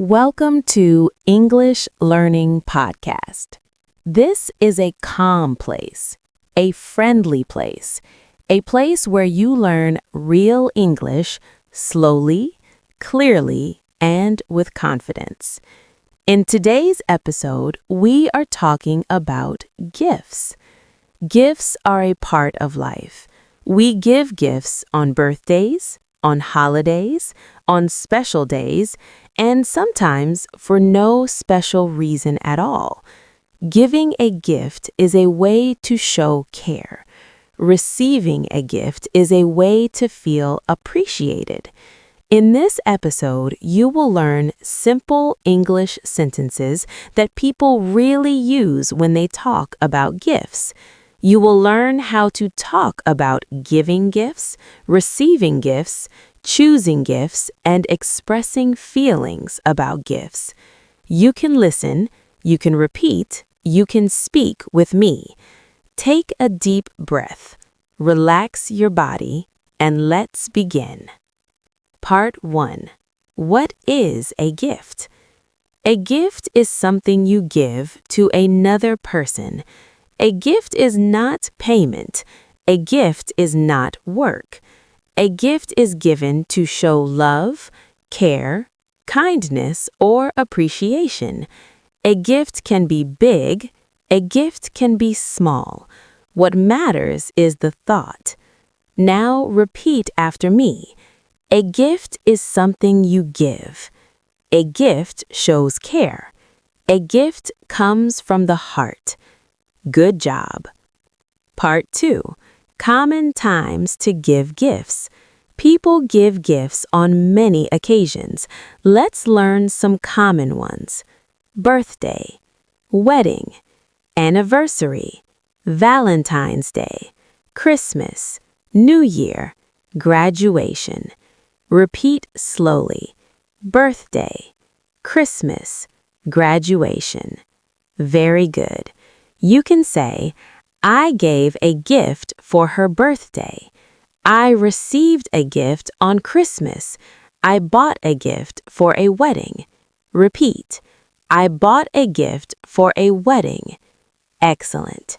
Welcome to English Learning Podcast. This is a calm place, a friendly place, a place where you learn real English slowly, clearly, and with confidence. In today's episode, we are talking about gifts. Gifts are a part of life. We give gifts on birthdays, on holidays, on special days, and sometimes for no special reason at all. Giving a gift is a way to show care. Receiving a gift is a way to feel appreciated. In this episode, you will learn simple English sentences that people really use when they talk about gifts. You will learn how to talk about giving gifts, receiving gifts, choosing gifts, and expressing feelings about gifts. You can listen, you can repeat, you can speak with me. Take a deep breath, relax your body, and let's begin. Part 1. What is a gift? A gift is something you give to another person. A gift is not payment. A gift is not work. A gift is given to show love, care, kindness, or appreciation. A gift can be big. A gift can be small. What matters is the thought. Now repeat after me. A gift is something you give. A gift shows care. A gift comes from the heart. Good job. Part 2. Common times to give gifts. People give gifts on many occasions. Let's learn some common ones. Birthday, wedding, anniversary, Valentine's Day, Christmas, New Year, graduation. Repeat slowly. Birthday, Christmas, graduation. Very good. You can say, I gave a gift for her birthday. I received a gift on Christmas. I bought a gift for a wedding. Repeat. I bought a gift for a wedding. Excellent.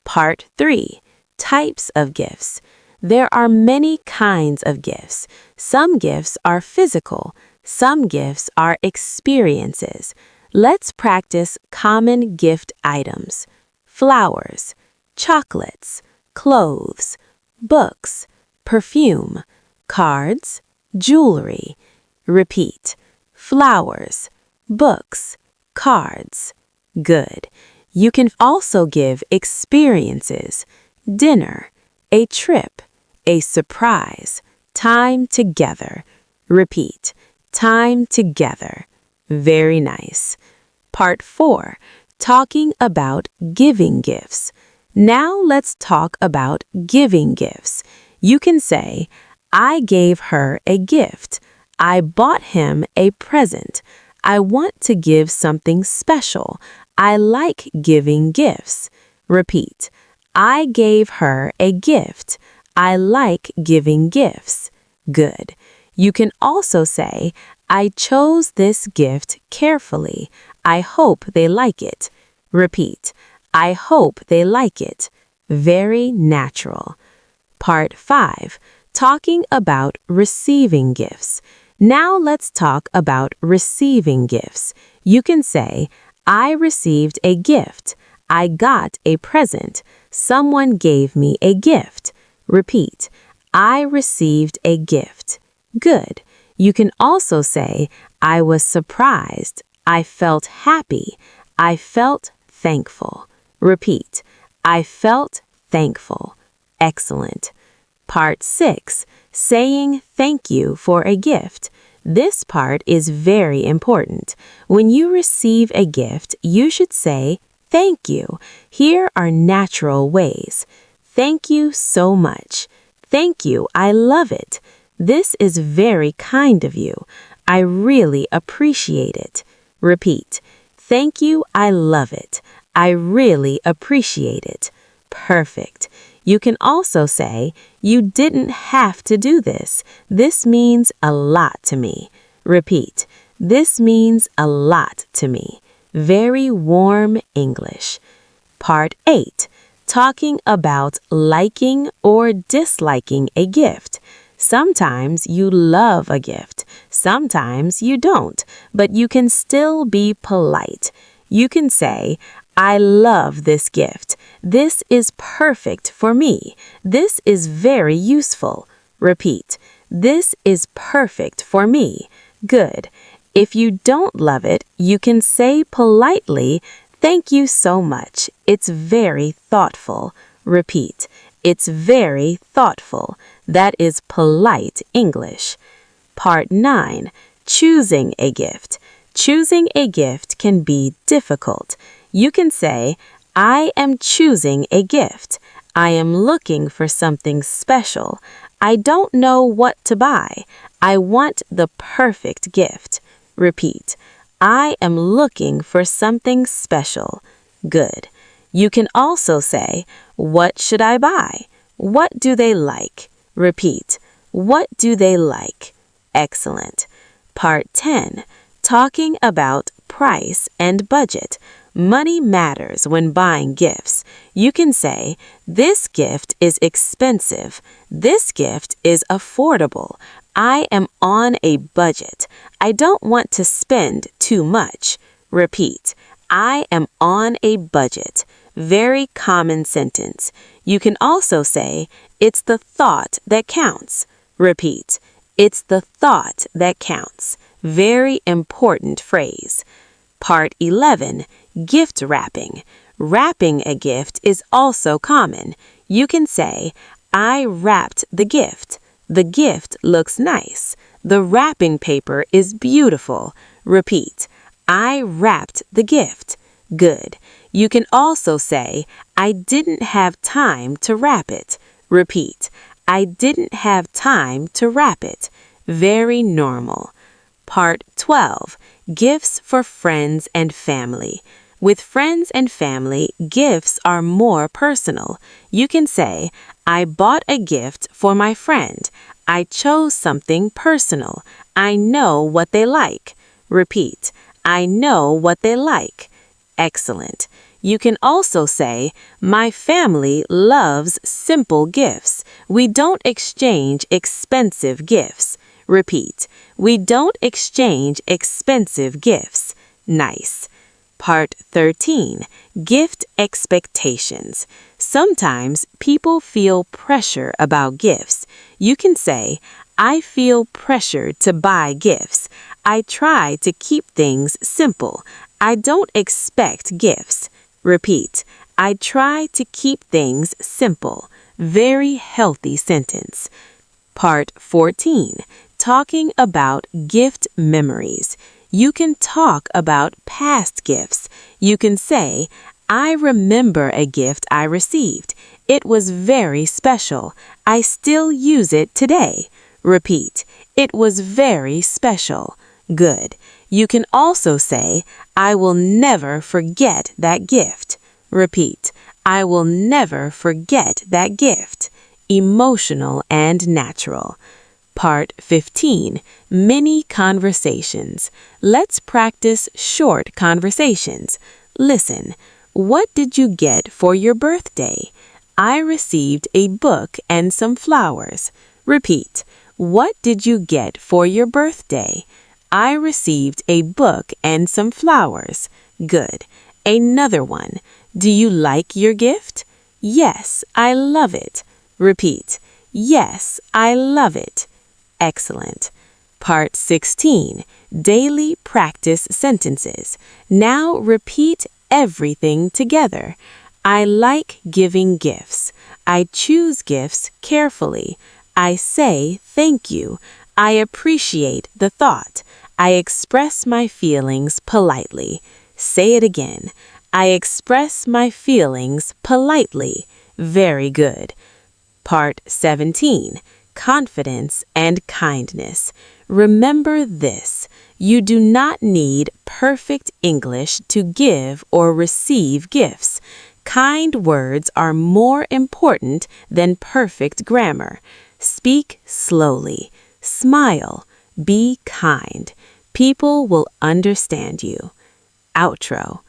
Part 3. Types of gifts. There are many kinds of gifts. Some gifts are physical. Some gifts are experiences. Let's practice common gift items. Flowers, chocolates, clothes, books, perfume, cards, jewelry. Repeat. Flowers, books, cards. Good. You can also give experiences. Dinner, a trip, a surprise, time together. Repeat. Time together. Very nice. Part 4. Talking about giving gifts. Now let's talk about giving gifts. You can say, I gave her a gift. I bought him a present. I want to give something special. I like giving gifts. Repeat. I gave her a gift. I like giving gifts. Good. You can also say, I chose this gift carefully. I hope they like it. Repeat. I hope they like it. Very natural. Part 5. Talking about receiving gifts. Now let's talk about receiving gifts. You can say, I received a gift. I got a present. Someone gave me a gift. Repeat. I received a gift. Good. You can also say, I was surprised. I felt happy. I felt thankful. Repeat. I felt thankful. Excellent. Part 6. Saying thank you for a gift. This part is very important. When you receive a gift, you should say thank you. Here are natural ways. Thank you so much. Thank you, I love it. This is very kind of you. I really appreciate it. Repeat. Thank you, I love it. I really appreciate it. Perfect. You can also say, you didn't have to do this. This means a lot to me. Repeat. This means a lot to me. Very warm English. Part 8. Talking about liking or disliking a gift. Sometimes you love a gift. Sometimes you don't, but you can still be polite. You can say, I love this gift. This is perfect for me. This is very useful. Repeat. This is perfect for me. Good. If you don't love it, you can say politely, thank you so much. It's very thoughtful. Repeat. It's very thoughtful. That is polite English. Part 9. Choosing a gift. Choosing a gift can be difficult. You can say, I am choosing a gift. I am looking for something special. I don't know what to buy. I want the perfect gift. Repeat. I am looking for something special. Good. You can also say, what should I buy? What do they like? Repeat. What do they like? Excellent. Part 10. Talking about price and budget. Money matters when buying gifts. You can say, this gift is expensive. This gift is affordable. I am on a budget. I don't want to spend too much. Repeat. I am on a budget. Very common sentence. You can also say, it's the thought that counts. Repeat. It's the thought that counts. Very important phrase. Part 11. Gift wrapping. Wrapping a gift is also common. You can say, I wrapped the gift. The gift looks nice. The wrapping paper is beautiful. Repeat. I wrapped the gift. Good. You can also say, I didn't have time to wrap it. Repeat. I didn't have time to wrap it. Very normal. Part 12. Gifts for friends and family. With friends and family, gifts are more personal. You can say, I bought a gift for my friend. I chose something personal. I know what they like. Repeat. I know what they like. Excellent. You can also say, my family loves simple gifts. We don't exchange expensive gifts. Repeat. We don't exchange expensive gifts. Nice. Part 13. Gift expectations. Sometimes people feel pressure about gifts. You can say, I feel pressured to buy gifts. I try to keep things simple. I don't expect gifts. Repeat. I try to keep things simple. Very healthy sentence. Part 14. Talking about gift memories. You can talk about past gifts. You can say, I remember a gift I received. It was very special. I still use it today. Repeat. It was very special. Good. You can also say, I will never forget that gift. Repeat. I will never forget that gift. Emotional and natural. Part 15. Mini conversations. Let's practice short conversations. Listen. What did you get for your birthday? I received a book and some flowers. Repeat. What did you get for your birthday? I received a book and some flowers. Good. Another one. Do you like your gift? Yes, I love it. Repeat. Yes, I love it. Excellent. Part 16. Daily practice sentences. Now repeat everything together. I like giving gifts. I choose gifts carefully. I say thank you. I appreciate the thought. I express my feelings politely. Say it again. I express my feelings politely. Very good. Part 17. Confidence and kindness. Remember this. You do not need perfect English to give or receive gifts. Kind words are more important than perfect grammar. Speak slowly. Smile. Be kind. People will understand you. Outro.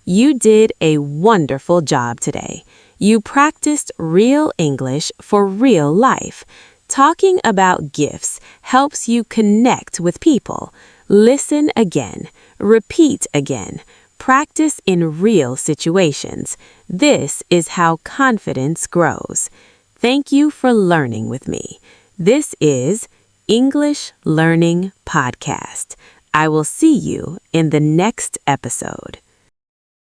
You did a wonderful job today. You practiced real English for real life. Talking about gifts helps you connect with people. Listen again. Repeat again. Practice in real situations. This is how confidence grows. Thank you for learning with me. This is English Learning Podcast. I will see you in the next episode.